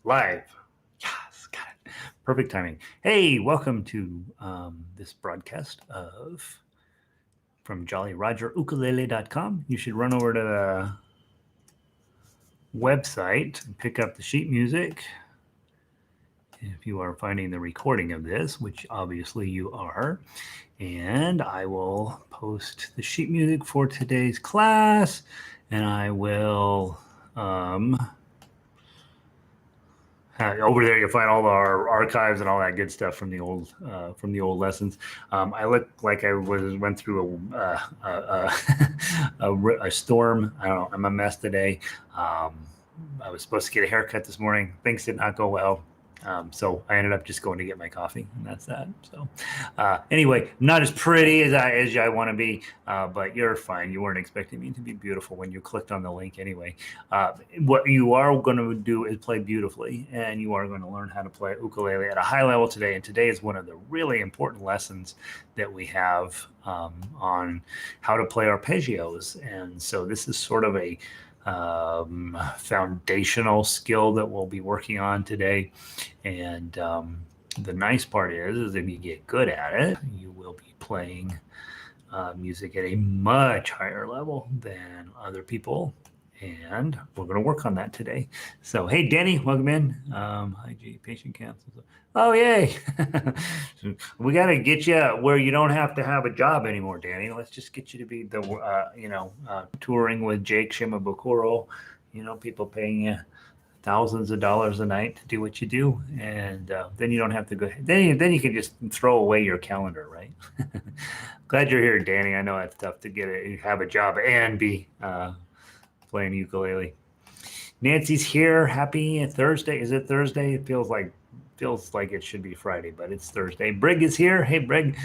Live. Yes, got it. Perfect timing. Hey, welcome to this broadcast from JollyRogerUkulele.com. You should run over to the website and pick up the sheet music. If you are finding the recording of this, which obviously you are, and I will post the sheet music for today's class, and I will over there you'll find all our archives and all that good stuff from the old lessons. I look like I went through a storm. I don't know. I'm a mess today. I was supposed to get a haircut this morning. Things did not go well. So I ended up just going to get my coffee, and that's that. So anyway, not as pretty as I want to be, but you're fine. You weren't expecting me to be beautiful when you clicked on the link anyway. What you are going to do is play beautifully, and you are going to learn how to play ukulele at a high level today. And today is one of the really important lessons that we have on how to play arpeggios. And so this is sort of a foundational skill that we'll be working on today. And the nice part is if you get good at it, you will be playing music at a much higher level than other people. And we're going to work on that today. So, hey, Danny, welcome in. Hi, G, patient cancels. Oh, yay. We got to get you where you don't have to have a job anymore, Danny. Let's just get you to be the, touring with Jake Shimabukuro. People paying you thousands of dollars a night to do what you do. And then you don't have to go. Then you can just throw away your calendar, right? Glad you're here, Danny. I know it's tough to have a job and be playing ukulele. Nancy's here. Happy Thursday. Is it Thursday? It feels like it should be Friday, but it's Thursday. Brig is here. Hey, Brig.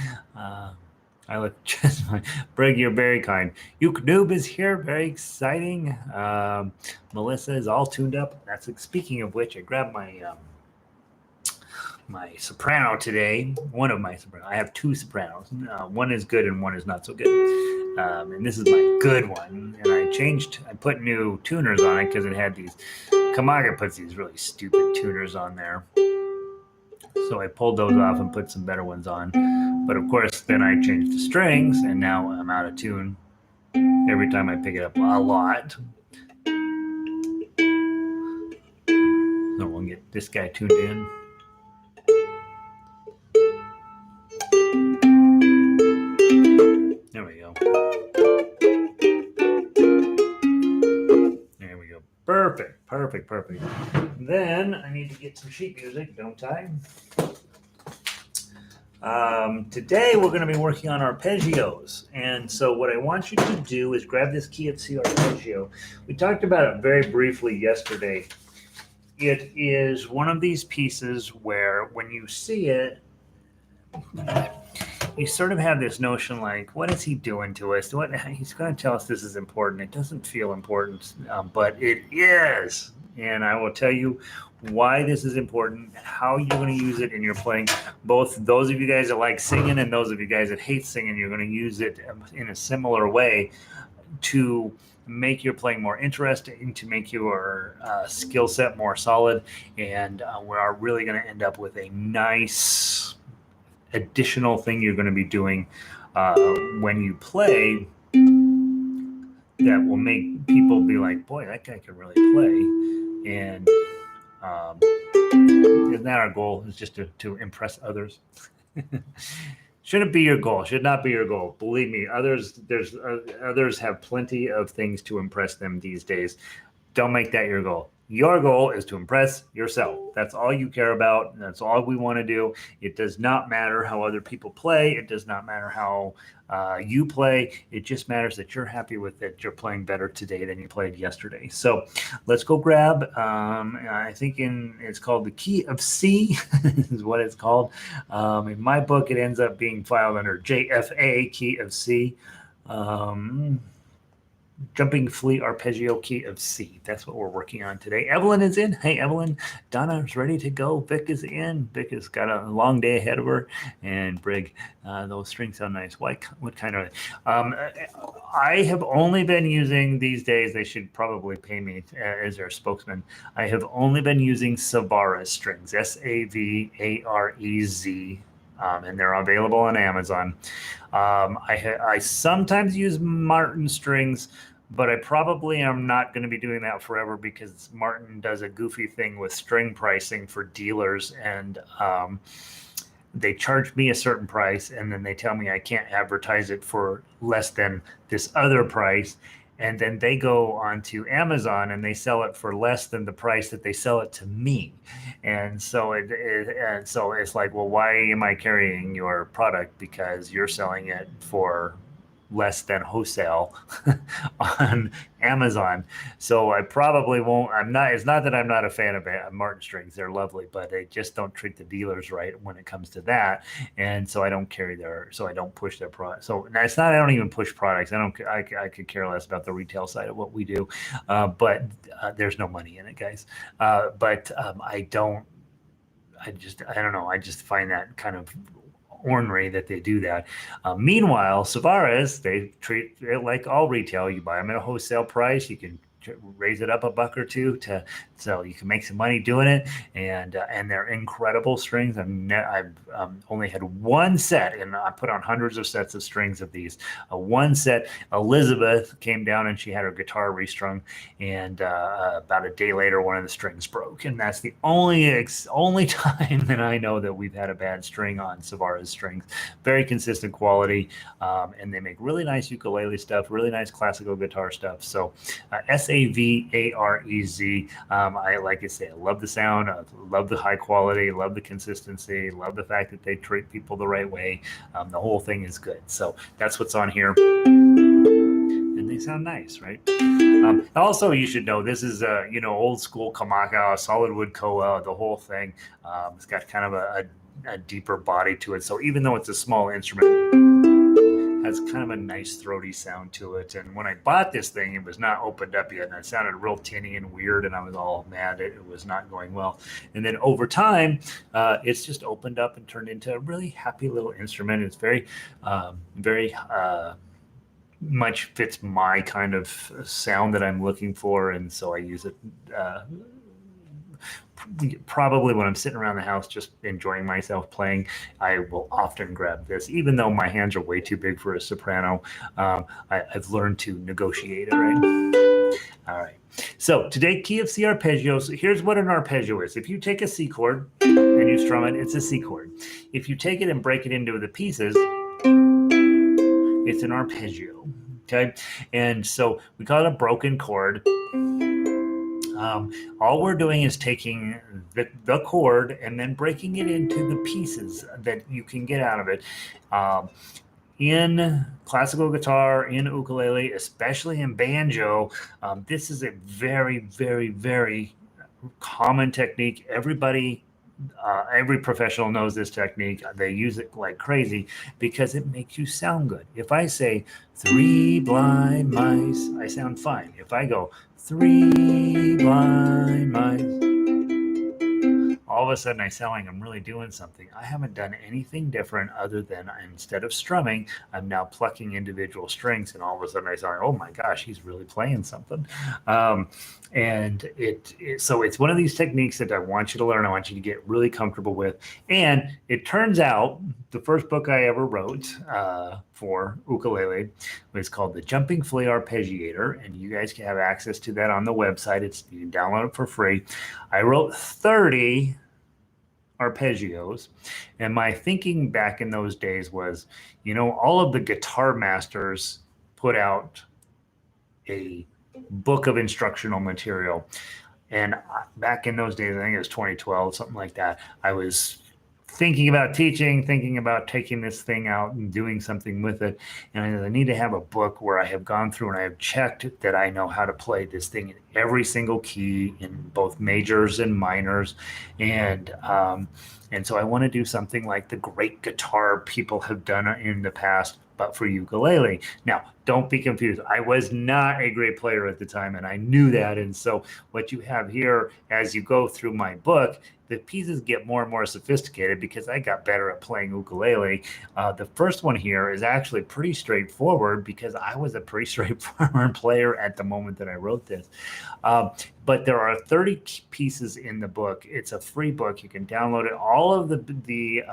I look just fine. Brig, you're very kind. Uke Noob is here. Very exciting. Melissa is all tuned up. Speaking of which, I grabbed my my soprano today. One of my sopranos. I have two sopranos. One is good and one is not so good. And this is my good one. And I put new tuners on it because it had these. Kamaga puts these really stupid tuners on there. So I pulled those off and put some better ones on. But of course, then I changed the strings, and now I'm out of tune every time I pick it up a lot. So we'll get this guy tuned in. There we go. There we go. Perfect. Then I need to get some sheet music, don't I? Today we're going to be working on arpeggios. And so what I want you to do is grab this key of C arpeggio. We talked about it very briefly yesterday. It is one of these pieces where when you see it, you sort of have this notion like, what is he doing to us? He's going to tell us this is important. It doesn't feel important, but it is. And I will tell you why this is important, how you're going to use it in your playing. Both those of you guys that like singing and those of you guys that hate singing, you're going to use it in a similar way to make your playing more interesting, to make your skill set more solid. And we are really going to end up with a nice additional thing you're going to be doing when you play that will make people be like, boy, that guy can really play. And isn't that our goal, is just to impress others? Shouldn't be your goal. Should not be your goal. Believe me, others have plenty of things to impress them these days. Don't make that your goal. Your goal is to impress yourself. That's all you care about. That's all we want to do. It does not matter how other people play. It does not matter how you play. It just matters that you're happy with it. You're playing better today than you played yesterday. So let's go grab, I think it's called the key of C is what it's called. In my book, it ends up being filed under JFA, key of C. Jumping Flea Arpeggio key of C. That's what we're working on today. Evelyn is in. Hey, Evelyn. Donna's ready to go. Vic is in. Vic has got a long day ahead of her. And Brig, those strings sound nice. What kind of? I have only been using these days. They should probably pay me as their spokesman. I have only been using Savarez strings. Savarez. And they're available on Amazon. I sometimes use Martin strings, but I probably am not going to be doing that forever because Martin does a goofy thing with string pricing for dealers, and they charge me a certain price, and then they tell me I can't advertise it for less than this other price. And then they go onto Amazon and they sell it for less than the price that they sell it to me. And so it's like, well, why am I carrying your product? Because you're selling it for less than wholesale on Amazon. So I probably won't. It's not that I'm not a fan of Martin strings. They're lovely, but they just don't treat the dealers right when it comes to that. And so I don't I don't push their product. So now it's not, I don't even push products. I could care less about the retail side of what we do. But there's no money in it, guys. I don't know. I just find that kind of ornery that they do that. Meanwhile, Savarez, they treat it like all retail. You buy them at a wholesale price. You can raise it up a buck or two so you can make some money doing it, and they're incredible strings. I've only had one set, and I put on hundreds of sets of strings of these. One set, Elizabeth came down and she had her guitar restrung, and about a day later, one of the strings broke, and that's the only time that I know that we've had a bad string on Savarez strings. Very consistent quality, and they make really nice ukulele stuff, really nice classical guitar stuff. So Savarez. Like I say, I love the sound, I love the high quality, love the consistency, love the fact that they treat people the right way. The whole thing is good. So that's what's on here. And they sound nice, right? Also, you should know this is old school Kamaka, solid wood koa, the whole thing. It's got kind of a deeper body to it. So even though it's a small instrument, has kind of a nice throaty sound to it. And when I bought this thing, it was not opened up yet, and it sounded real tinny and weird, and I was all mad it was not going well. And then over time, it's just opened up and turned into a really happy little instrument. It's very much fits my kind of sound that I'm looking for, and so I use it probably when I'm sitting around the house just enjoying myself playing. I will often grab this, even though my hands are way too big for a soprano. I've learned to negotiate it, right? All right. So today, key of C arpeggio. So here's what an arpeggio is. If you take a C chord and you strum it, it's a C chord. If you take it and break it into the pieces, it's an arpeggio. Okay. And so we call it a broken chord. All we're doing is taking the chord and then breaking it into the pieces that you can get out of it. In classical guitar, in ukulele, especially in banjo, this is a very, very, very common technique. Every professional knows this technique. They use it like crazy because it makes you sound good. If I say 3 blind mice, I sound fine. If I go 3 blind mice, all of a sudden I sound like I'm really doing something. I haven't done anything different other than instead of strumming, I'm now plucking individual strings, and all of a sudden I sound, oh my gosh, he's really playing something. So it's one of these techniques that I want you to learn. I want you to get really comfortable with. And it turns out the first book I ever wrote for ukulele was called The Jumping Flea Arpeggiator, and you guys can have access to that on the website. You can download it for free. I wrote 30 arpeggios, and my thinking back in those days was, all of the guitar masters put out a book of instructional material, and back in those days, I think it was 2012, something like that, I was thinking about teaching, thinking about taking this thing out and doing something with it. And I need to have a book where I have gone through and I have checked that I know how to play this thing in every single key, in both majors and minors. And so I want to do something like the great guitar people have done in the past, but for ukulele. Now, Don't be confused. I was not a great player at the time, and I knew that. And so, what you have here, as you go through my book, the pieces get more and more sophisticated because I got better at playing ukulele. The first one here is actually pretty straightforward because I was a pretty straightforward player at the moment that I wrote this. But there are 30 pieces in the book. It's a free book. You can download it. All of the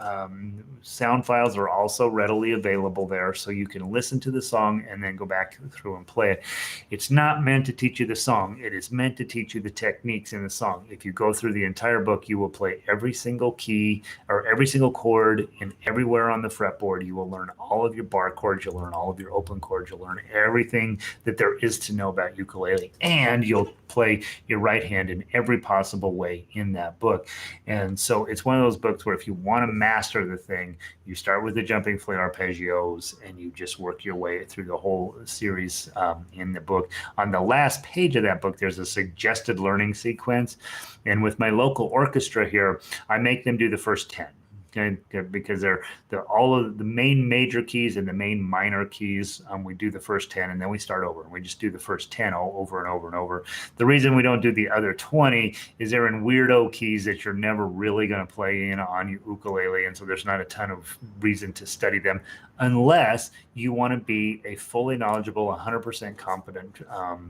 sound files are also readily available there, so you can listen to the song and then go back through and play it. It's not meant to teach you the song. It is meant to teach you the techniques in the song. If you go through the entire book, you will play every single key or every single chord and everywhere on the fretboard. You will learn all of your bar chords. You'll learn all of your open chords. You'll learn everything that there is to know about ukulele, and you'll play your right hand in every possible way in that book. And so it's one of those books where if you want to master the thing, you start with the jumping flat arpeggios and you just work your way through the whole series in the book. On the last page of that book, there's a suggested learning sequence. And with my local orchestra here, I make them do the first 10. Okay, because they're all of the main major keys and the main minor keys. We do the first 10 and then we start over and we just do the first 10 all over and over and over. The reason we don't do the other 20 is they're in weirdo keys that you're never really going to play in on your ukulele, and so there's not a ton of reason to study them unless you want to be a fully knowledgeable, 100% competent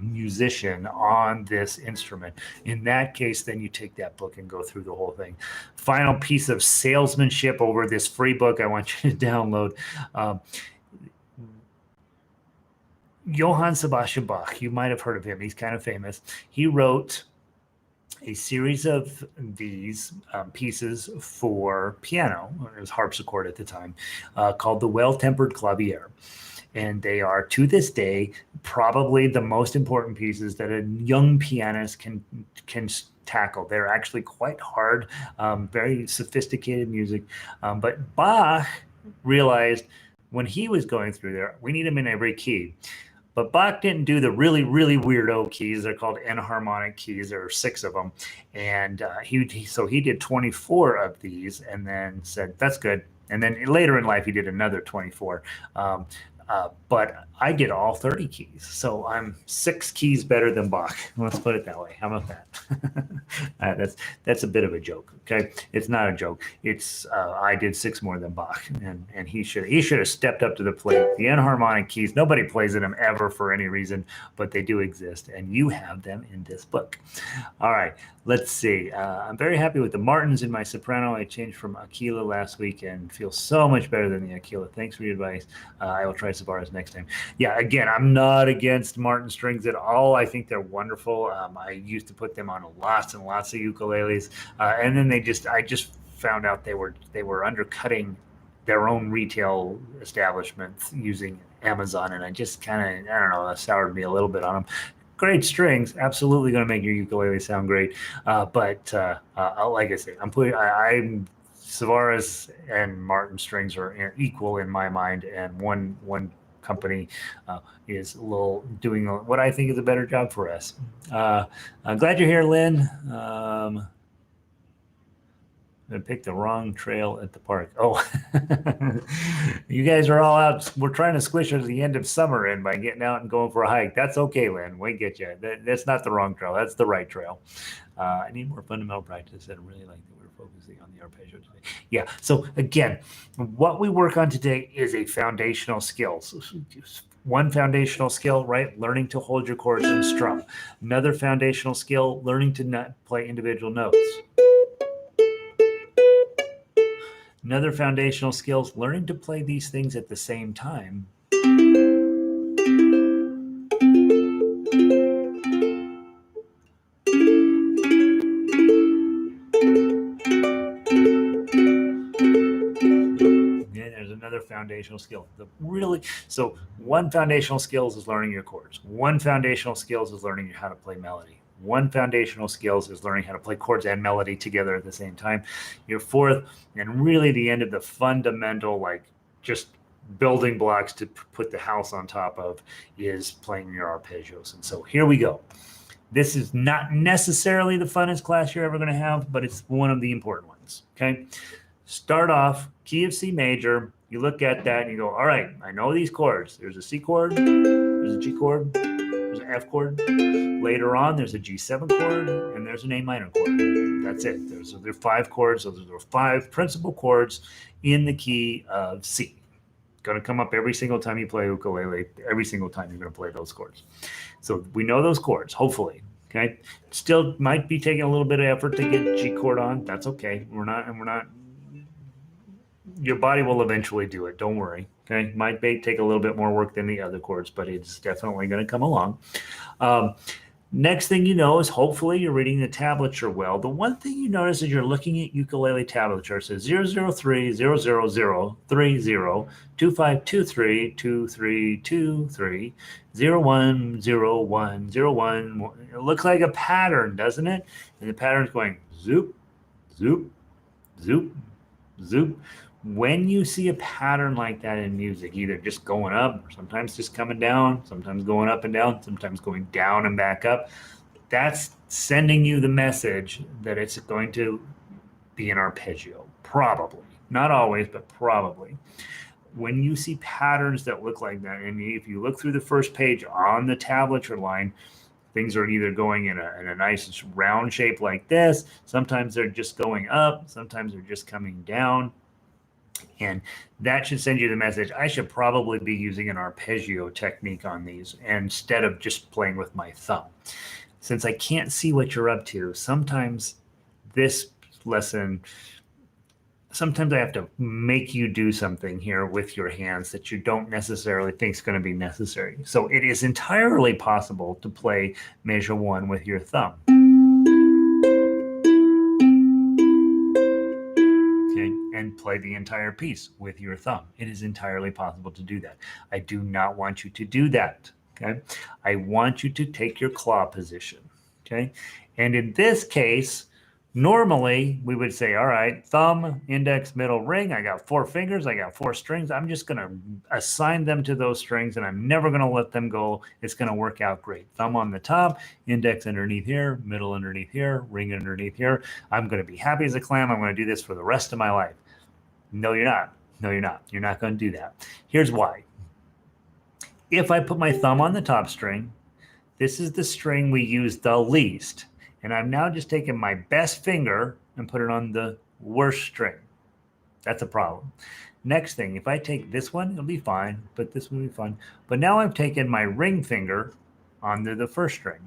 musician on this instrument. In that case, then you take that book and go through the whole thing. Final piece of salesmanship over this free book I want you to download. Johann Sebastian Bach, you might have heard of him. He's kind of famous. He wrote a series of these pieces for piano, or it was harpsichord at the time, called the Well-Tempered Clavier. And they are, to this day, probably the most important pieces that a young pianist can tackle. They're actually quite hard, very sophisticated music. But Bach realized when he was going through there, we need them in every key. But Bach didn't do the really, really weirdo keys. They're called enharmonic keys. There are 6 of them. And so he did 24 of these and then said, that's good. And then later in life, he did another 24. But I did all 30 keys. So I'm 6 keys better than Bach. Let's put it that way. How about that? That's a bit of a joke. Okay. It's not a joke. It's I did 6 more than Bach, and he should have stepped up to the plate. The enharmonic keys, nobody plays in them ever for any reason, but they do exist, and you have them in this book. All right. Let's see. I'm very happy with the Martins in my soprano. I changed from Aquila last week and feel so much better than the Aquila. Thanks for your advice. I will try Savaras next time. Yeah, again, I'm not against Martin strings at all. I think they're wonderful. I used to put them on lots and lots of ukuleles, and then I just found out they were undercutting their own retail establishments using Amazon, and I just kind of, I don't know, that soured me a little bit on them. Great strings, absolutely going to make your ukulele sound great. But like I say, I'm Savaras and Martin strings are equal in my mind, and one company is doing what I think is a better job for us. I'm glad you're here, Lynn. I picked the wrong trail at the park. Oh, you guys are all out. We're trying to squish the end of summer in by getting out and going for a hike. That's okay, Lynn. We get you. That's not the wrong trail. That's the right trail. I need more fundamental practice. I really like that we're focusing on the arpeggio today. Yeah. So again, what we work on today is a foundational skill. So one foundational skill, right? Learning to hold your chords and strum. Another foundational skill, learning to play individual notes. Another foundational skill is learning to play these things at the same time. There's another foundational skill. So one foundational skill is learning your chords. One foundational skill is learning how to play melody. One foundational skills is learning how to play chords and melody together at the same time. Your fourth, and really the end of the fundamental, like just building blocks to put the house on top of, is playing your arpeggios. And so here we go. This is not necessarily the funnest class you're ever going to have, but it's one of the important ones. Okay. start off key of C major. You look at that and you go, all right, I know these chords. There's a C chord, there's a G chord, there's an F chord. Later on, there's a G7 chord, and there's an A minor chord. That's it. There are 5 chords. So there are 5 principal chords in the key of C. Going to come up every single time you play ukulele. Every single time you're going to play those chords. So we know those chords, hopefully. Okay. Still might be taking a little bit of effort to get G chord on. That's okay. We're not. Your body will eventually do it. Don't worry. Okay. Might take a little bit more work than the other chords, but it's definitely going to come along. Next thing you know is hopefully you're reading the tablature well. The one thing you notice is you're looking at ukulele tablature. It says 003 000 30 2523 2323 010101. It looks like a pattern, doesn't it? And the pattern's going zoop, zoop, zoop, zoop. When you see a pattern like that in music, either just going up, or sometimes just coming down, sometimes going up and down, sometimes going down and back up, that's sending you the message that it's going to be an arpeggio. Probably. Not always, but probably. When you see patterns that look like that, and if you look through the first page on the tablature line, things are either going in a nice round shape like this. Sometimes they're just going up. Sometimes they're just coming down. And that should send you the message, I should probably be using an arpeggio technique on these instead of just playing with my thumb. Since I can't see what you're up to, sometimes this lesson, sometimes I have to make you do something here with your hands that you don't necessarily think is going to be necessary. So it is entirely possible to play measure 1 with your thumb. And play the entire piece with your thumb. It is entirely possible to do that. I do not want you to do that. Okay. I want you to take your claw position. Okay. And in this case, normally we would say, all right, thumb, index, middle, ring. I got 4 fingers. I got 4 strings. I'm just going to assign them to those strings and I'm never going to let them go. It's going to work out great. Thumb on the top, index underneath here, middle underneath here, ring underneath here. I'm going to be happy as a clam. I'm going to do this for the rest of my life. No, you're not. No, you're not. You're not going to do that. Here's why. If I put my thumb on the top string, this is the string we use the least. And I'm now just taking my best finger and put it on the worst string. That's a problem. Next thing, if I take this one, it'll be fine, but this will be fun. But now I've taken my ring finger onto the first string.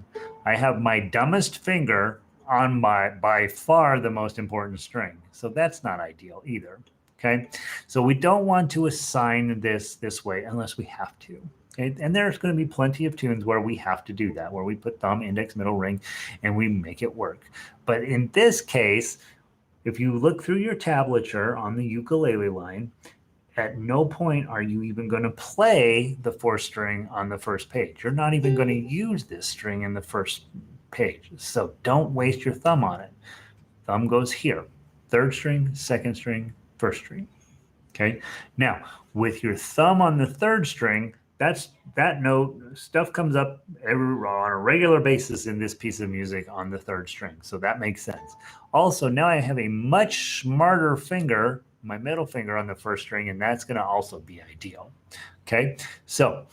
I have my dumbest finger on my, by far, the most important string. So that's not ideal either. Okay, so we don't want to assign this way unless we have to. Okay? And there's going to be plenty of tunes where we have to do that, where we put thumb, index, middle, ring, and we make it work. But in this case, if you look through your tablature on the ukulele line, at no point are you even going to play the 4th string on the first page. You're not even going to use this string in the first page. So don't waste your thumb on it. Thumb goes here. 3rd string, 2nd string, 1st string. Okay. Now, with your thumb on the 3rd string, that note stuff comes up on a regular basis in this piece of music on the 3rd string. So that makes sense. Also, now I have a much smarter finger, my middle finger on the 1st string, and that's going to also be ideal. Okay. So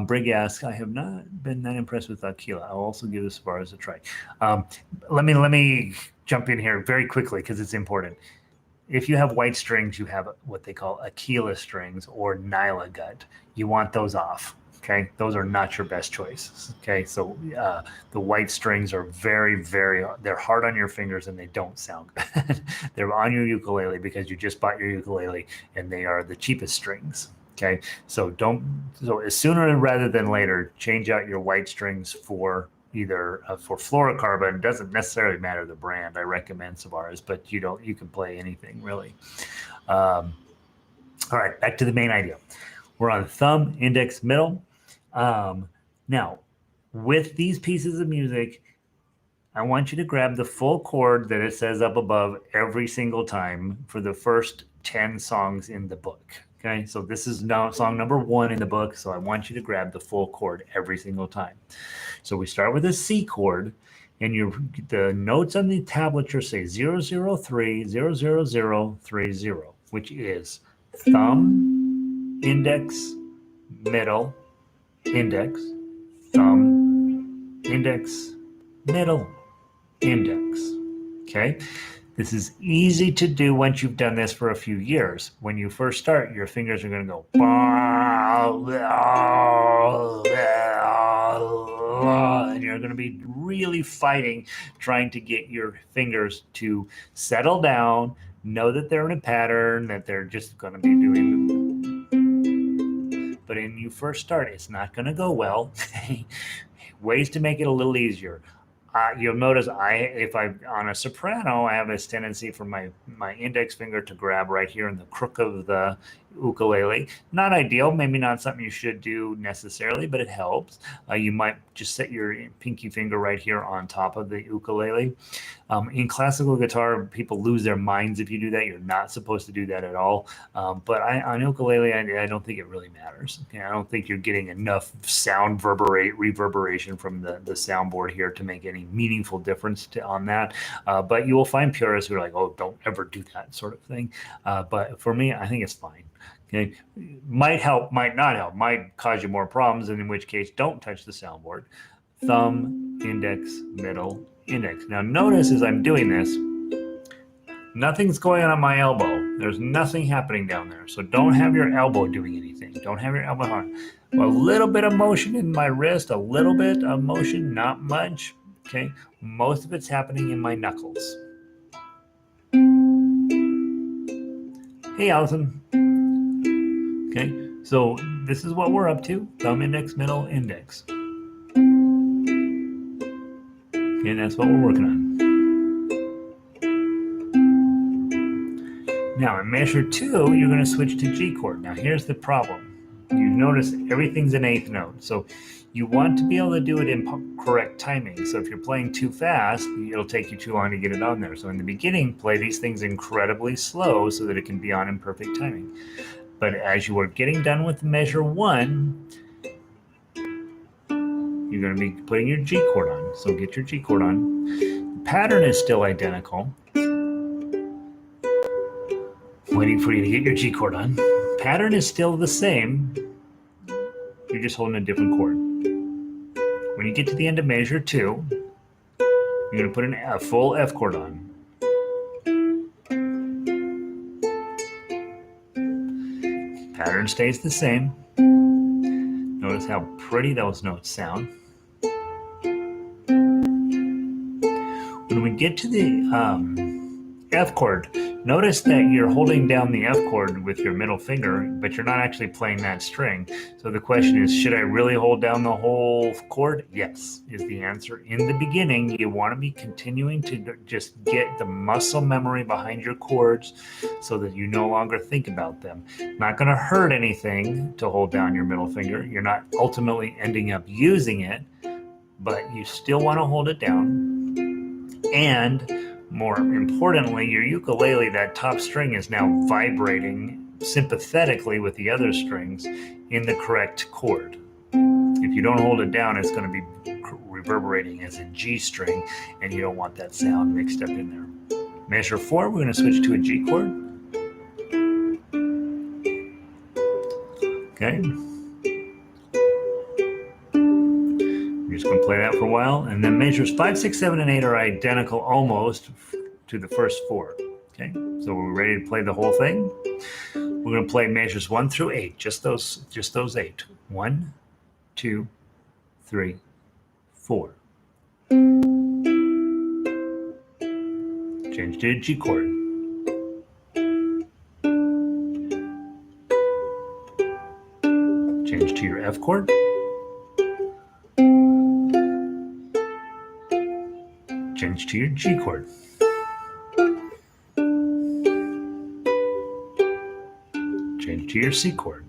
Brig asks, I have not been that impressed with Aquila. I'll also give this bar as a try. Let me jump in here very quickly because it's important. If you have white strings, you have what they call Aquila strings or Nyla gut. You want those off. Okay, those are not your best choice. Okay, so the white strings are very, they're hard on your fingers and they don't sound good. They're on your ukulele because you just bought your ukulele and they are the cheapest strings. Okay, so as sooner rather than later, change out your white strings for either for fluorocarbon. It doesn't necessarily matter the brand. I recommend Savaras, but you can play anything really. All right, back to the main idea. We're on thumb, index, middle. Now, with these pieces of music, I want you to grab the full chord that it says up above every single time for the first 10 songs in the book. Okay, so this is now song number 1 in the book, so I want you to grab the full chord every single time. So we start with a C chord, and the notes on the tablature say 003, 00030, which is thumb, index, middle, index, thumb, index, middle, index. Okay? This is easy to do once you've done this for a few years. When you first start, your fingers are going to go, and you're going to be really fighting, trying to get your fingers to settle down, know that they're in a pattern, that they're just going to be doing. But when you first start, it's not going to go well. Ways to make it a little easier. You'll notice if I'm on a soprano, I have this tendency for my index finger to grab right here in the crook of the ukulele. Not ideal, maybe not something you should do necessarily, but it helps. You might just set your pinky finger right here on top of the ukulele. In classical guitar, people lose their minds if you do that. You're not supposed to do that at all. But on ukulele, I don't think it really matters. Okay? I don't think you're getting enough sound reverberation from the soundboard here to make any meaningful difference on that. But you will find purists who are like, oh, don't ever do that sort of thing. But for me, I think it's fine. Okay, might help, might not help, might cause you more problems, and in which case, don't touch the soundboard. Thumb, index, middle, index. Now notice as I'm doing this, nothing's going on my elbow. There's nothing happening down there. So don't have your elbow doing anything. Don't have your elbow on. A little bit of motion in my wrist, a little bit of motion, not much. Okay, most of it's happening in my knuckles. Hey, Allison. Okay, so this is what we're up to. Thumb, index, middle, index. And that's what we're working on. Now in measure 2, you're going to switch to G chord. Now here's the problem. You notice everything's an eighth note. So you want to be able to do it in correct timing. So if you're playing too fast, it'll take you too long to get it on there. So in the beginning, play these things incredibly slow so that it can be on in perfect timing. But as you are getting done with measure 1, you're going to be putting your G chord on. So get your G chord on. The pattern is still identical. Waiting for you to get your G chord on. Pattern is still the same. You're just holding a different chord. When you get to the end of measure 2, you're going to put a full F chord on. Pattern stays the same. Notice how pretty those notes sound. When we get to the F chord, notice that you're holding down the F chord with your middle finger, but you're not actually playing that string. So the question is, should I really hold down the whole chord? Yes, is the answer. In the beginning, you want to be continuing to just get the muscle memory behind your chords so that you no longer think about them. Not going to hurt anything to hold down your middle finger. You're not ultimately ending up using it, but you still want to hold it down. And more importantly, your ukulele, that top string is now vibrating sympathetically with the other strings in the correct chord. If you don't hold it down, it's going to be reverberating as a G string, and you don't want that sound mixed up in there. Measure 4, we're going to switch to a G chord. Okay. We're just going to play that for a while, and then measures 5, 6, 7, and 8 are identical almost to the first 4. Okay, so we're ready to play the whole thing. We're going to play measures 1 through 8, just those 8. 1, 2, 3, 4. Change to a G chord. Change to your F chord. Change to your G chord. Change to your C chord.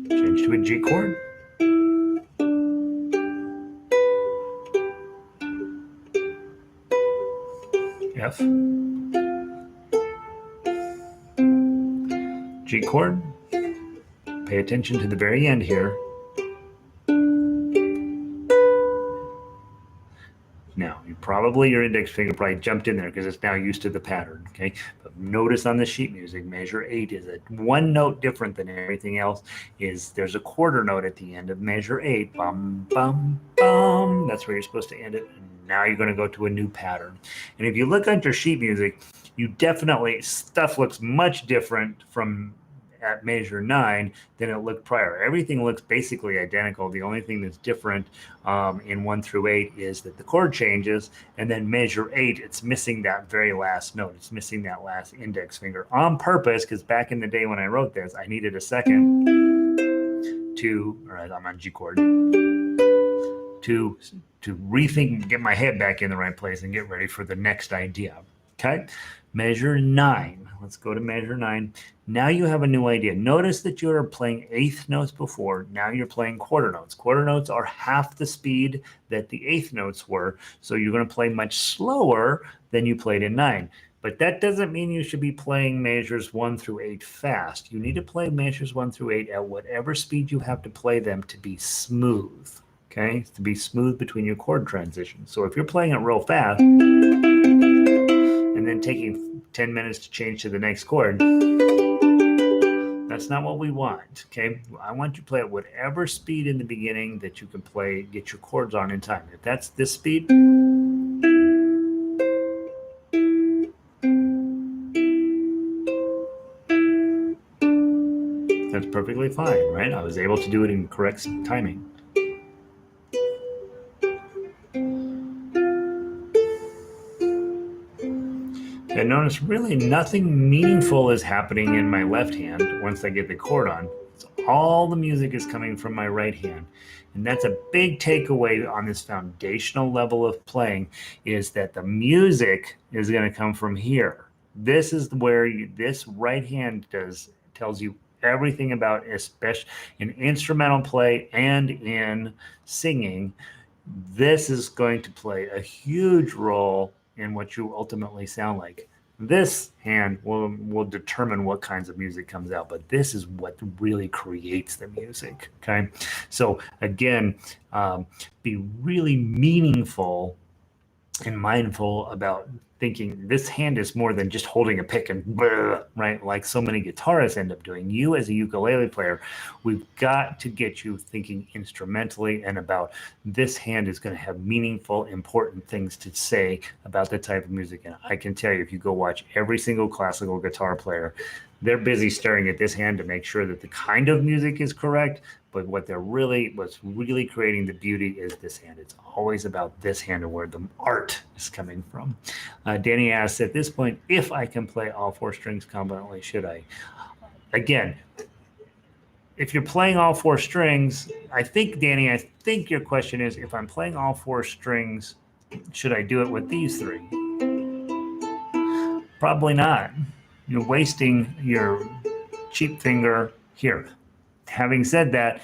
Change to a G chord. F. G chord. Pay attention to the very end here. Now, your index finger probably jumped in there because it's now used to the pattern, okay? But notice on the sheet music, measure 8 is a one note different than everything else. There's a quarter note at the end of measure 8. Bum, bum, bum. That's where you're supposed to end it. And now you're going to go to a new pattern. And if you look at your sheet music, stuff looks much different from at measure 9 than it looked prior. Everything looks basically identical. The only thing that's different in 1 through 8 is that the chord changes, and then measure 8, it's missing that very last note. It's missing that last index finger on purpose, because back in the day when I wrote this, I needed a second I'm on G chord, to rethink, get my head back in the right place and get ready for the next idea. Okay, measure 9. Let's go to measure 9. Now you have a new idea. Notice that you were playing eighth notes before. Now you're playing quarter notes. Quarter notes are half the speed that the eighth notes were, so you're going to play much slower than you played in 9. But that doesn't mean you should be playing measures 1 through 8 fast. You need to play measures 1 through 8 at whatever speed you have to play them to be smooth. Okay, to be smooth between your chord transitions. So if you're playing it real fast and then taking 10 minutes to change to the next chord, that's not what we want. Okay, I want you to play at whatever speed in the beginning that you can play, get your chords on in time. If that's this speed, that's perfectly fine, right? I was able to do it in correct timing. And notice really nothing meaningful is happening in my left hand once I get the chord on. So all the music is coming from my right hand. And that's a big takeaway on this foundational level of playing, is that the music is going to come from here. This is where this right hand tells you everything about, especially in instrumental play and in singing. This is going to play a huge role in what you ultimately sound like. This hand will determine what kinds of music comes out, but this is what really creates the music. Okay, so again, be really meaningful and mindful about thinking this hand is more than just holding a pick and blah, right, like so many guitarists end up doing. You as a ukulele player, we've got to get you thinking instrumentally and about this hand is going to have meaningful, important things to say about the type of music. And I can tell you, if you go watch every single classical guitar player, they're busy staring at this hand to make sure that the kind of music is correct, but what's really creating the beauty is this hand. It's always about this hand and where the art is coming from. Danny asks, at this point, if I can play all 4 strings confidently, should I? Again, if you're playing all 4 strings, I think, Danny, your question is, if I'm playing all 4 strings, should I do it with these 3? Probably not. You're wasting your cheap finger here. Having said that,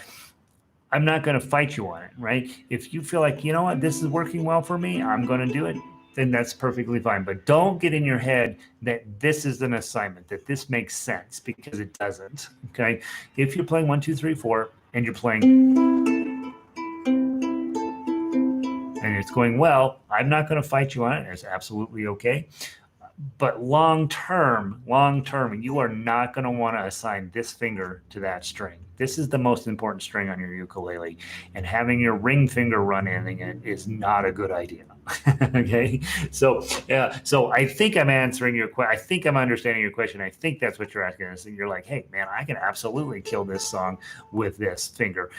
I'm not going to fight you on it, right? If you feel like, you know what, this is working well for me, I'm going to do it, then that's perfectly fine. But don't get in your head that this is an assignment, that this makes sense, because it doesn't, okay? If you're playing 1, 2, 3, 4, and you're playing, and it's going well, I'm not going to fight you on it. It's absolutely okay. But long term, you are not going to want to assign this finger to that string. This is the most important string on your ukulele, and having your ring finger run in it is not a good idea. Okay, so I think I'm answering your question. I think I'm understanding your question. I think that's what you're asking us. And you're like, hey, man, I can absolutely kill this song with this finger.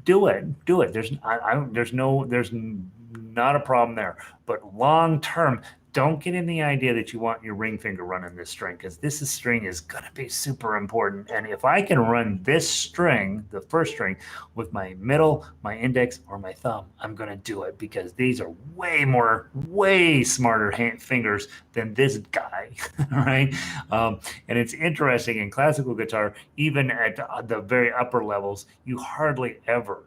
Do it. There's not a problem there. But long term, don't get in the idea that you want your ring finger running this string, because this string is going to be super important. And if I can run this string, the first string, with my middle, my index, or my thumb, I'm going to do it, because these are way smarter fingers than this guy, right? And it's interesting, in classical guitar, even at the very upper levels, you hardly ever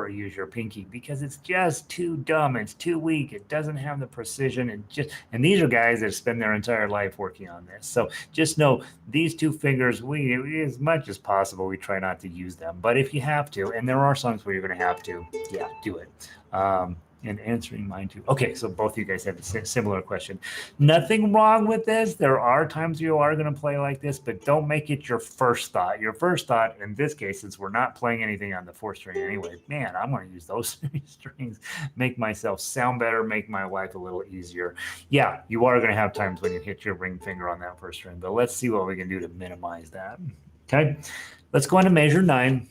use your pinky, because it's just too dumb. It's too weak. It doesn't have the precision. And these are guys that spend their entire life working on this. So just know these 2 fingers, we, as much as possible, we try not to use them. But if you have to, and there are songs where you're going to have to, yeah, do it. and answering mine too. Okay, so both of you guys had a similar question. Nothing wrong with this. There are times you are going to play like this, but don't make it your first thought. Your first thought in this case, since we're not playing anything on the 4th string anyway, man, I'm going to use those 3 strings, make myself sound better, make my life a little easier. Yeah, you are going to have times when you hit your ring finger on that 1st string, but let's see what we can do to minimize that. Okay, let's go into measure 9.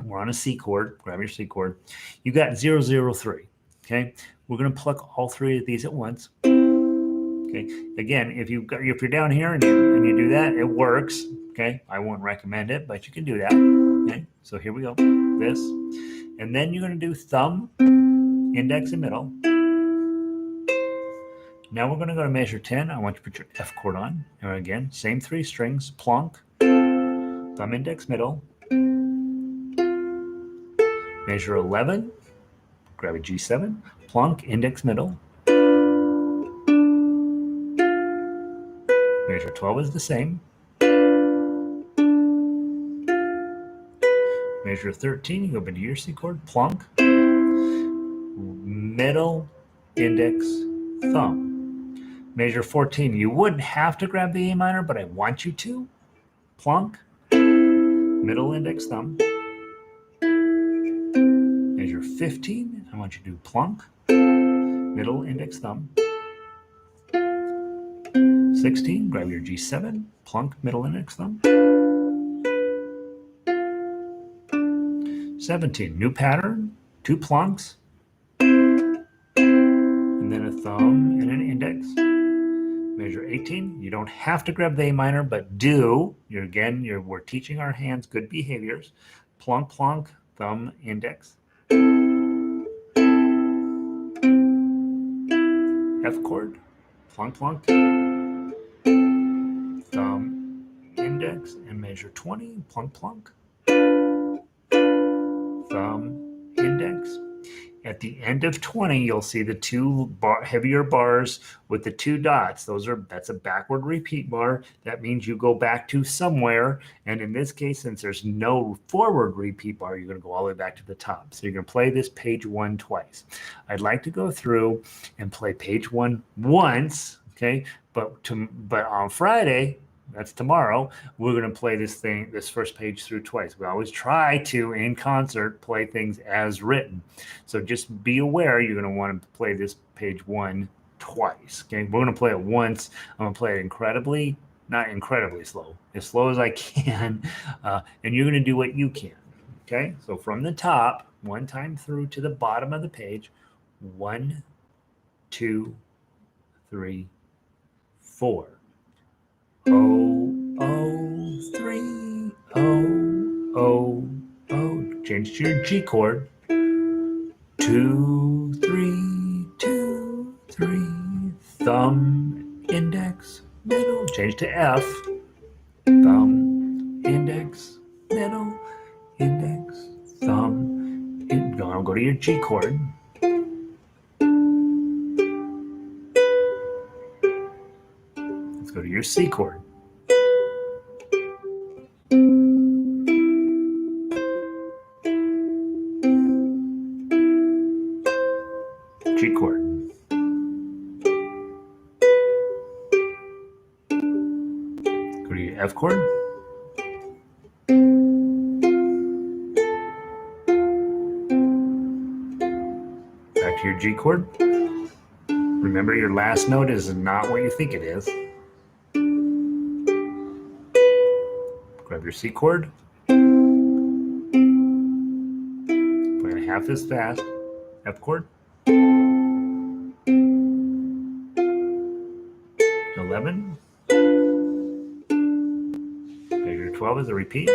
We're on a C chord. Grab your C chord. You got 0, 0, 3. Okay, we're going to pluck all 3 of these at once. Okay, again, if you're down here and you do that, it works. Okay, I won't recommend it, but you can do that. Okay, so here we go. This, and then you're going to do thumb, index, and middle. Now we're going to go to measure 10. I want you to put your F chord on. And again, same 3 strings. Plonk, thumb, index, middle. Measure 11. Grab a G7, plonk, index, middle. Measure 12 is the same. Measure 13, you go into your C chord, plonk, middle, index, thumb. Measure 14, you wouldn't have to grab the A minor, but I want you to. Plonk, middle, index, thumb. Measure 15, I want you to do plonk, middle, index, thumb. 16, grab your G7, plonk, middle, index, thumb. 17, new pattern, 2 plonks, and then a thumb and an index. Measure 18, you don't have to grab the A minor, but do. We're teaching our hands good behaviors. Plonk, plonk, thumb, index. F chord, plonk, plonk, thumb, index, and measure 20, plonk, plonk, thumb, index. At the end of 20, you'll see the 2 heavier bars with the 2 dots. That's a backward repeat bar. That means you go back to somewhere. And in this case, since there's no forward repeat bar, you're going to go all the way back to the top. So you're going to play this page 1 twice. I'd like to go through and play page 1 once, okay? But on Friday, that's tomorrow, we're going to play this first page through twice. We always try to, in concert, play things as written. So just be aware you're going to want to play this page 1 twice. Okay, we're going to play it once. I'm going to play it not incredibly slow, as slow as I can, and you're going to do what you can. Okay, so from the top, 1 time through to the bottom of the page, 1, 2, 3, 4. Oh, oh, 3, oh, oh, oh. Change to your G chord. 2, 3, 2, 3. Thumb, index, middle. Change to F. Thumb, index, middle, index, thumb. Go to your G chord. Let's go to your C chord. G chord. Go to your F chord. Back to your G chord. Remember, your last note is not what you think it is. Grab your C chord. Play half as fast. F chord. 11. Measure 12 is a repeat.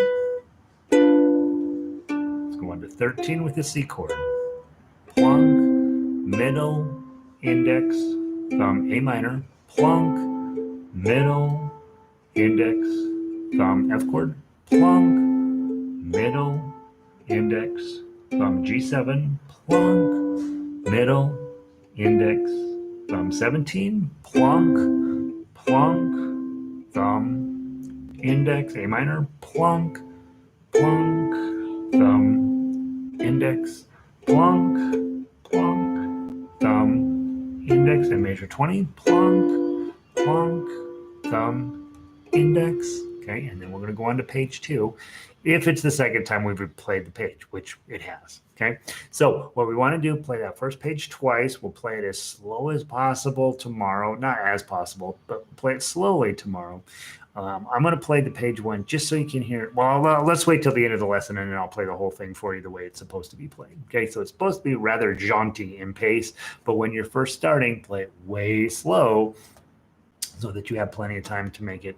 Let's go on to 13 with the C chord. Plonk, middle, index, thumb, A minor, plonk, middle, index, thumb, F chord, plonk, middle, index, thumb, G7, plonk, middle, index, thumb, 17, plonk, plonk, thumb, index, A minor, plonk, plonk, thumb, index, plonk, plonk, measure 20, plunk, plunk, thumb, index. Okay, and then we're going to go on to page 2 if it's the second time we've replayed the page, which it has. Okay, so what we want to do, play that first page twice. We'll play it as slow as possible tomorrow. Not as possible, but play it slowly tomorrow. I'm going to play the page 1 just so you can hear it. Well, let's wait till the end of the lesson, and then I'll play the whole thing for you the way it's supposed to be played. Okay, so it's supposed to be rather jaunty in pace, but when you're first starting, play it way slow so that you have plenty of time to make it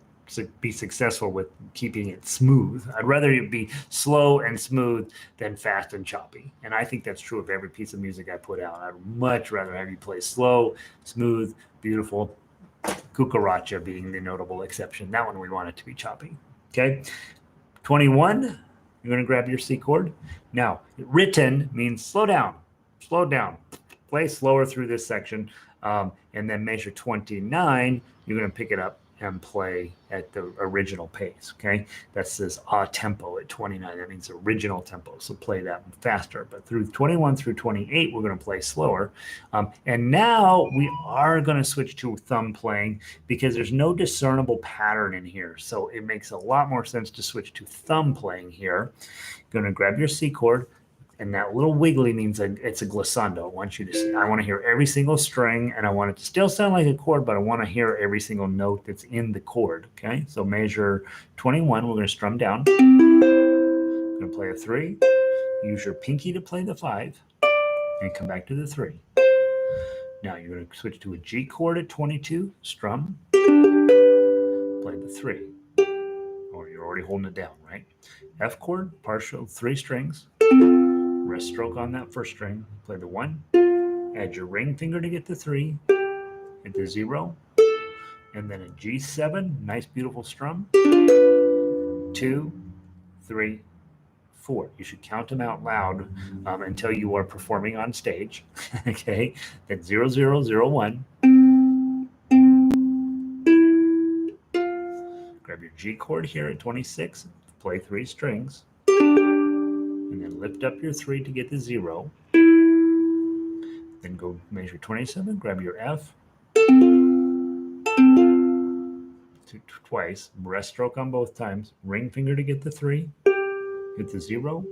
be successful with keeping it smooth. I'd rather it be slow and smooth than fast and choppy. And I think that's true of every piece of music I put out. I'd much rather have you play slow, smooth, beautiful, cucaracha being the notable exception. That one we want it to be choppy. Okay. 21, you're going to grab your C chord. Now, written means slow down, play slower through this section. And then measure 29, you're going to pick it up and play at the original pace. Okay, that says a tempo at 29. That means original tempo. So play that faster. But through 21 through 28, we're going to play slower. And now we are going to switch to thumb playing because there's no discernible pattern in here. So it makes a lot more sense to switch to thumb playing here. You're going to grab your C chord. And that little wiggly means it's a glissando. I want you to see. I want to hear every single string, and I want it to still sound like a chord, but I want to hear every single note that's in the chord. Okay, so measure 21. We're going to strum down. We're going to play a 3. Use your pinky to play the 5, and come back to the 3. Now you're going to switch to a G chord at 22. Strum. Play the 3. Or you're already holding it down, right? F chord, partial 3 strings. Rest stroke on that first string, play the 1, add your ring finger to get the 3, hit the 0, and then a G7, nice beautiful strum, 2, 3, 4. You should count them out loud until you are performing on stage. Okay, then 0, 0, 0, 1. Grab your G chord here at 26, play 3 strings. And then lift up your 3 to get the 0. Then go measure 27, grab your F. Twice, rest stroke on both times, ring finger to get the 3, hit the 0,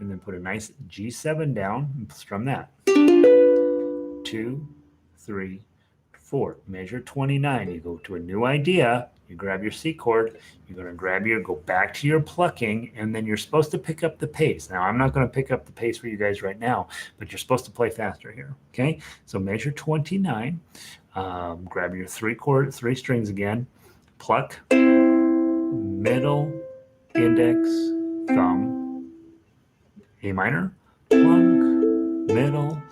and then put a nice G7 down and strum that. 2, 3, 4. Measure 29. You go to a new idea. You grab your C chord, you're going to go back to your plucking, and then you're supposed to pick up the pace. Now, I'm not going to pick up the pace for you guys right now, but you're supposed to play faster here, okay? So measure 29, grab your 3 strings again, pluck, middle, index, thumb, A minor, plunk, middle,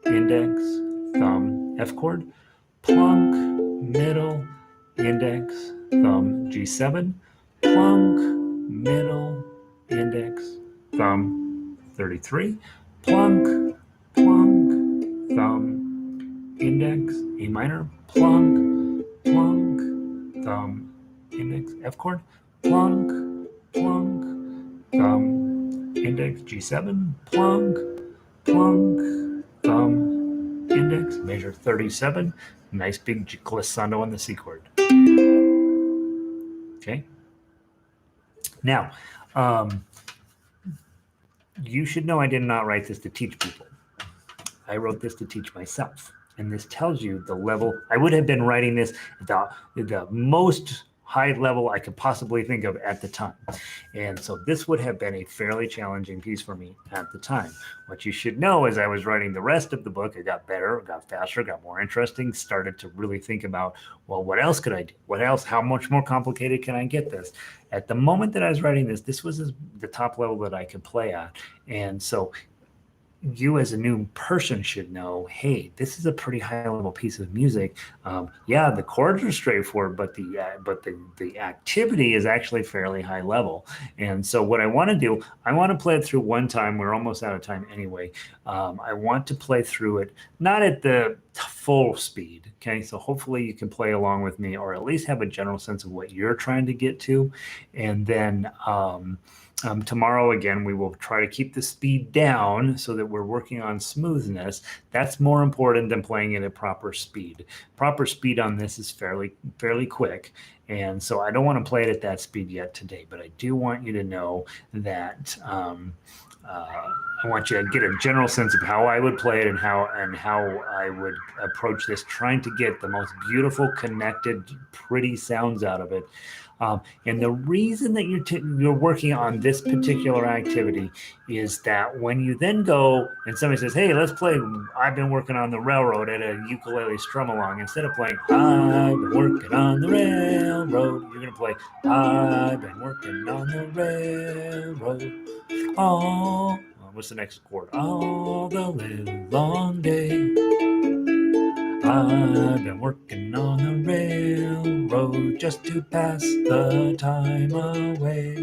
index, thumb, F chord, plunk, middle, index, thumb, G7, plunk, middle, index, thumb, 33, plunk, plunk, thumb, index, A minor, plunk, plunk, thumb, index, F chord, plunk, plunk, thumb, index, G7, plunk, plunk, thumb, index, measure 37, nice big glissando on the C chord. Okay. Now, you should know I did not write this to teach people. I wrote this to teach myself. And this tells you the level. I would have been writing this at the most high level I could possibly think of at the time. And so this would have been a fairly challenging piece for me at the time. What you should know as I was writing the rest of the book, it got better, it got faster, it got more interesting, started to really think about, well, what else could I do? What else? How much more complicated can I get this? At the moment that I was writing this was the top level that I could play at. And so you as a new person should know, hey, this is a pretty high level piece of music. Yeah, the chords are straightforward, but the activity is actually fairly high level. And so what I want to do, I want to play it through one time. We're almost out of time anyway. I want to play through it, not at the full speed. Okay, so hopefully you can play along with me, or at least have a general sense of what you're trying to get to. And then Tomorrow, again, we will try to keep the speed down so that we're working on smoothness. That's more important than playing it at proper speed. Proper speed on this is fairly quick, and so I don't want to play it at that speed yet today, but I do want you to know that I want you to get a general sense of how I would play it and how I would approach this, trying to get the most beautiful, connected, pretty sounds out of it. And the reason that you're working on this particular activity is that when you then go and somebody says, "Hey, let's play I've been working on the railroad at a ukulele strum along," instead of playing "I've been working on the railroad," you're going to play "I've been working on the railroad. Oh, what's the next chord? All the live long day. I've been working on the railroad just to pass the time away."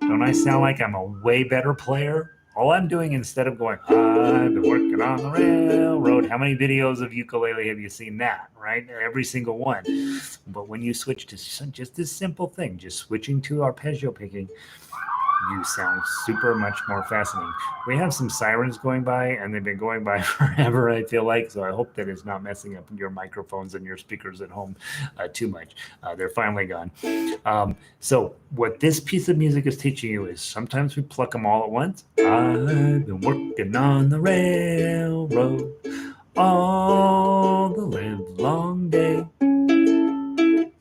Don't I sound like I'm a way better player? All I'm doing, instead of going, "I've been working on the railroad," how many videos of ukulele have you seen that, right? Every single one. But when you switch to just this simple thing, just switching to arpeggio picking, you sound super much more fascinating. We have some sirens going by, and they've been going by forever, I feel like, so I hope that it's not messing up your microphones and your speakers at home too much. They're finally gone. So what this piece of music is teaching you is sometimes we pluck them all at once. I've been working on the railroad all the live long day.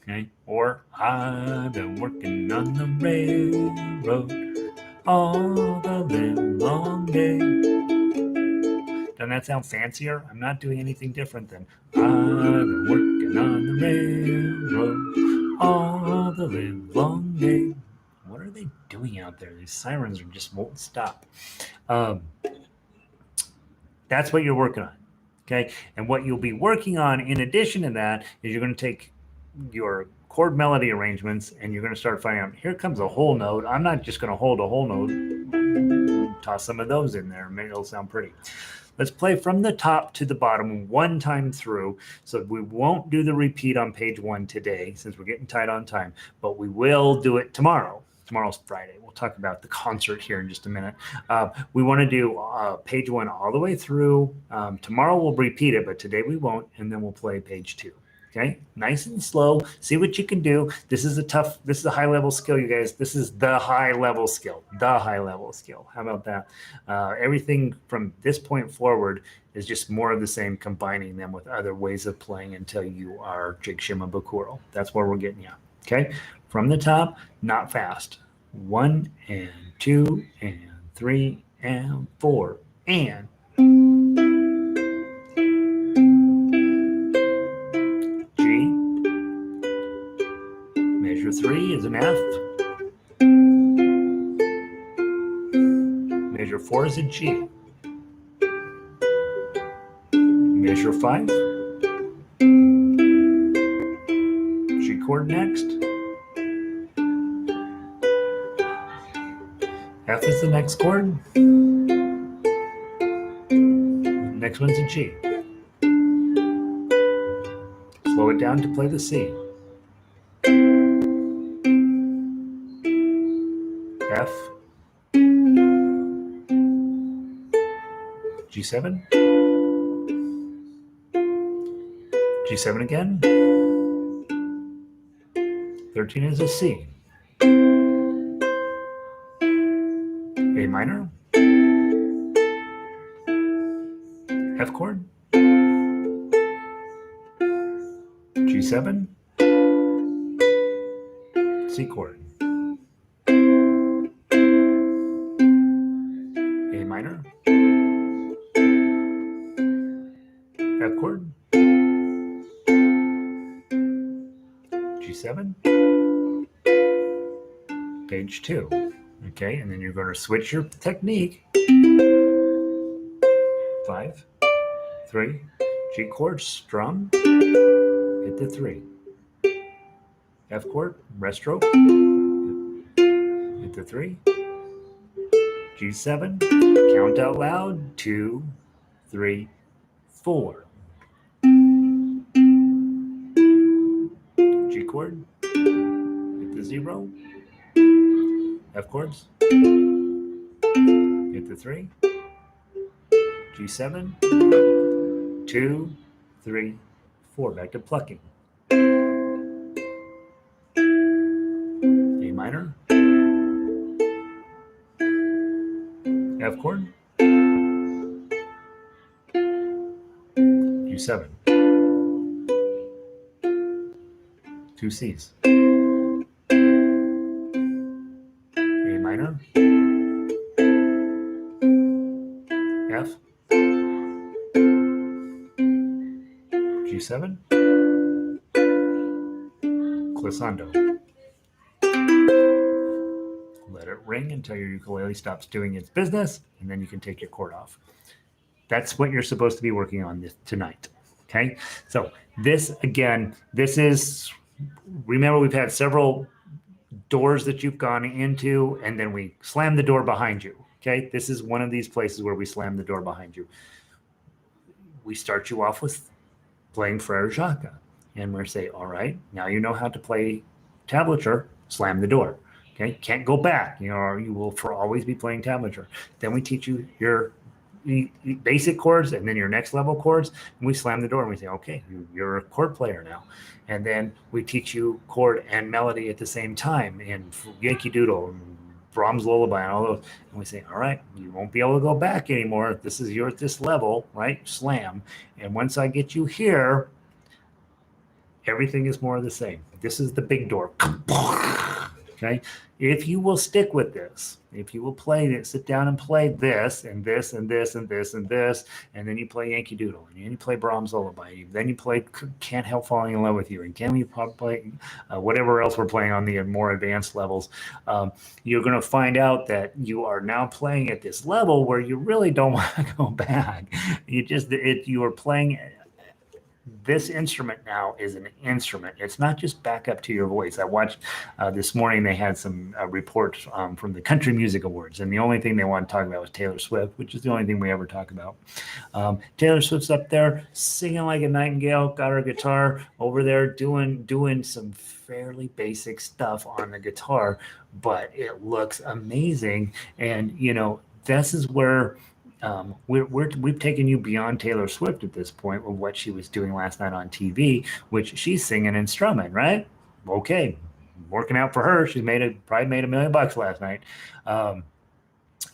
Okay. Or I've been working on the railroad all the live long day. Doesn't that sound fancier? I'm not doing anything different than I've been working on the railroad all the live long day. What are they doing out there? These sirens just won't stop. That's what you're working on. Okay. And what you'll be working on in addition to that is you're going to take your chord melody arrangements and you're going to start finding out, here comes a whole note. I'm not just going to hold a whole note. Toss some of those in there. Maybe it'll sound pretty. Let's play from the top to the bottom one time through. So we won't do the repeat on page 1 today since we're getting tight on time, but we will do it tomorrow. Tomorrow's Friday. We'll talk about the concert here in just a minute. We want to do page 1 all the way through. Tomorrow we'll repeat it, but today we won't, and then we'll play page 2. Okay, nice and slow. See what you can do. This is a high level skill, you guys. This is the high level skill. How about that? Everything from this point forward is just more of the same, combining them with other ways of playing until you are Jig Shimma Bakuro. That's where we're getting you. Okay, from the top, not fast. 1 and 2 and 3 and 4 and. Measure 3 is an F. Measure 4 is a G. Measure 5. G chord next. F is the next chord. Next one's a G. Slow it down to play the C. F, G7, G7 again, 13 is a C, A minor, F chord, G7, C chord, A minor, F chord, G7, page 2. Okay, and then you're going to switch your technique. 5, 3, G chord, strum, hit the 3. F chord, rest stroke, hit the 3. G7, count out loud, 2, 3, 4. G chord, hit the 0. F chords, hit the 3, G7, 2, 3, 4, back to plucking. A minor, F chord, G7, 2 Cs, A minor, F, G7, glissando. Let it ring until your ukulele stops doing its business, and then you can take your chord off. That's what you're supposed to be working on tonight. Okay, so this again, this is, remember we've had several doors that you've gone into, and then we slam the door behind you. Okay, this is one of these places where we slam the door behind you. We start you off with playing Frere Jacques, and we're saying, all right, now you know how to play tablature, slam the door. Okay, can't go back, you know, or you will for always be playing tablature. Then we teach you your basic chords and then your next level chords, and we slam the door and we say, okay, you're a chord player now. And then we teach you chord and melody at the same time in Yankee Doodle and Brahms Lullaby and all those. And we say, all right, you won't be able to go back anymore. This is you're at this level, right? Slam. And once I get you here, everything is more of the same. This is the big door. Okay, if you will stick with this, if you will play it, sit down and play this and this and this and this and this, and then you play Yankee Doodle, and then you play Brahms Lullaby, then you play Can't Help Falling in Love with You, and can we play whatever else we're playing on the more advanced levels, you're going to find out that you are now playing at this level where you really don't want to go back. You are playing. This instrument now is an instrument. It's not just backup to your voice. I watched this morning, they had some reports from the Country Music Awards, and the only thing they want to talk about was Taylor Swift, which is the only thing we ever talk about. Taylor Swift's up there singing like a nightingale, got her guitar over there doing some fairly basic stuff on the guitar, but it looks amazing. And, you know, this is where we've taken you beyond Taylor Swift at this point with what she was doing last night on TV, which she's singing and strumming, right? Okay, working out for her. She probably made $1 million last night.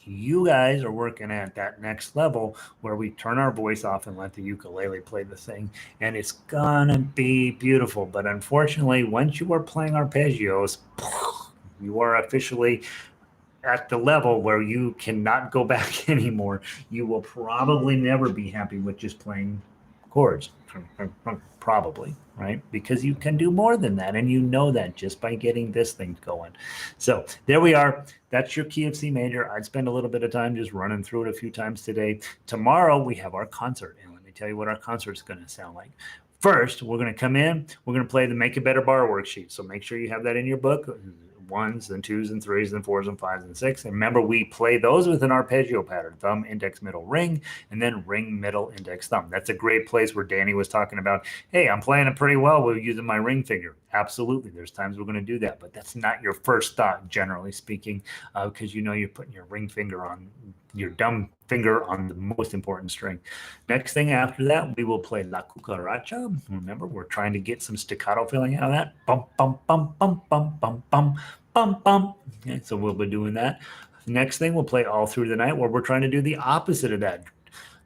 You guys are working at that next level where we turn our voice off and let the ukulele play the thing, and it's gonna be beautiful. But unfortunately, once you are playing arpeggios, you are officially at the level where you cannot go back anymore. You will probably never be happy with just playing chords, probably, right? Because you can do more than that, and you know that just by getting this thing going. So there we are. That's your key of C major. I'd spend a little bit of time just running through it a few times today. Tomorrow we have our concert, and let me tell you what our concert is going to sound like. First, we're going to come in, we're going to play the Make a Better Bar worksheet. So make sure you have that in your book. 1s and 2s and 3s and 4s and 5s and 6. And remember, we play those with an arpeggio pattern: thumb, index, middle, ring, and then ring, middle, index, thumb. That's a great place where Danny was talking about, hey, I'm playing it pretty well with using my ring finger. Absolutely. There's times we're going to do that, but that's not your first thought, generally speaking, because you know you're putting your ring finger on your dumb finger on the most important string. Next thing after that, we will play La Cucaracha. Remember, we're trying to get some staccato feeling out of that. Bum, bum, bum, bum, bum, bum, bum, bum, bum. Okay, so we'll be doing that. Next thing, we'll play All Through the Night, where we're trying to do the opposite of that.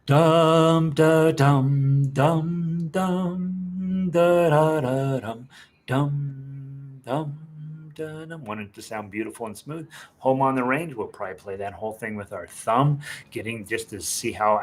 Dum, da, dum, dum, dum, da, da, da, dum, dum, dum. Want it to sound beautiful and smooth. Home on the Range, we'll probably play that whole thing with our thumb, getting just to see how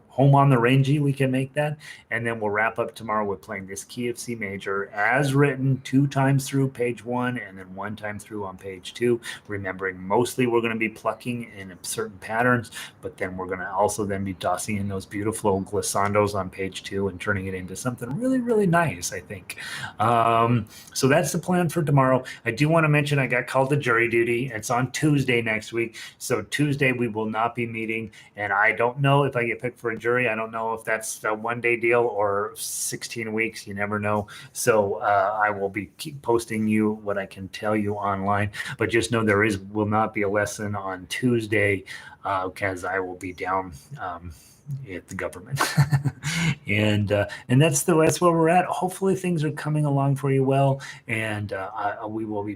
home on the rangey we can make that. And then we'll wrap up tomorrow with playing this key of C major as written 2 times through page 1 and then 1 time through on page 2. Remembering mostly we're going to be plucking in certain patterns, but then we're going to also then be tossing in those beautiful glissandos on page 2 and turning it into something really, really nice, I think. So that's the plan for tomorrow. I do want to mention I got called to jury duty. It's on Tuesday next week. So Tuesday we will not be meeting. And I don't know if I get picked for a jury. I don't know if that's a 1 day deal or 16 weeks. You never know. So I will be keep posting you what I can tell you online. But just know will not be a lesson on Tuesday because I will be down at the government. And that's where we're at. Hopefully things are coming along for you well, and we will be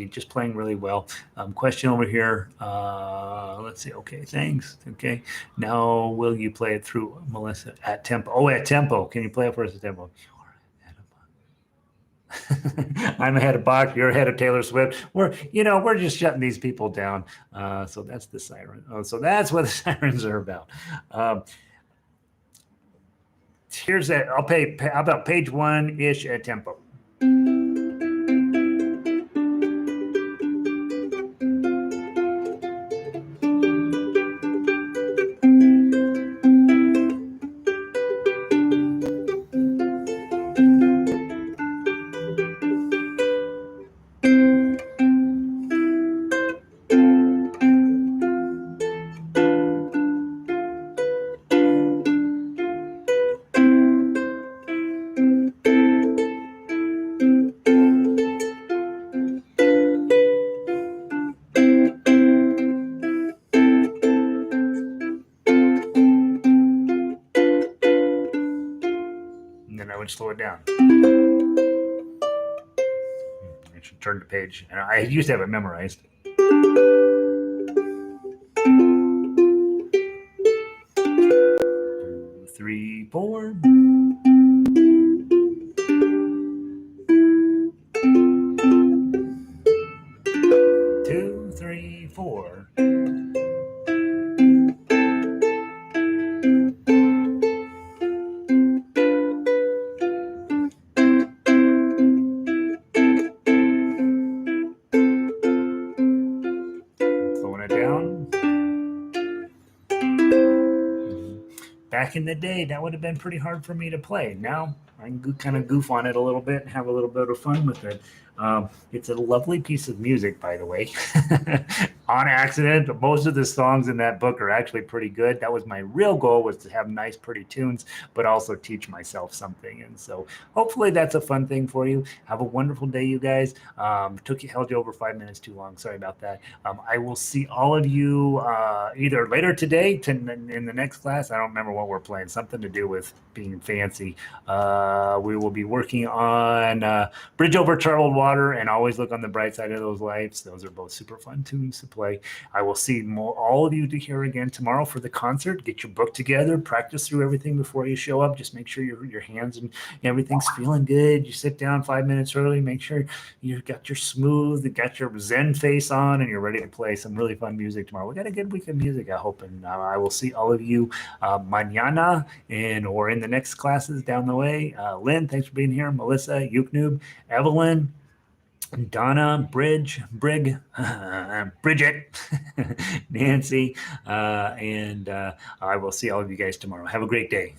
just playing really well. Question over here. Let's see. Okay, thanks. Okay, now will you play it through, Melissa, at tempo? Oh, at tempo. Can you play it for us at tempo? I'm ahead of Bach. You're ahead of Taylor Swift. We're just shutting these people down. So that's the siren. Oh, so that's what the sirens are about. Here's that. How about page 1-ish at tempo? Slow it down. I should turn the page. And I used to have it memorized. 2, 3, 4. 2, 3, 4. Back in the day, that would have been pretty hard for me to play. Now I can kind of goof on it a little bit and have a little bit of fun with it. It's a lovely piece of music, by the way. On accident, but most of the songs in that book are actually pretty good. That was my real goal, was to have nice, pretty tunes, but also teach myself something. And so hopefully that's a fun thing for you. Have a wonderful day, you guys. Held you over 5 minutes too long. Sorry about that. I will see all of you either later today in the next class. I don't remember what we're playing. Something to do with being fancy. We will be working on Bridge Over Troubled Water and Always Look on the Bright Side of Those Lights. Those are both super fun tunes to play. I will see all of you here again tomorrow for the concert. Get your book together, practice through everything before you show up. Just make sure your hands and everything's feeling good. You sit down 5 minutes early, make sure you've got your got your Zen face on, and you're ready to play some really fun music tomorrow. We got a good week of music, I hope, and I will see all of you mañana or in the next classes down the way. Lynn, thanks for being here. Melissa, Yuknoob, Evelyn, Donna, Bridget, Nancy, and I will see all of you guys tomorrow. Have a great day.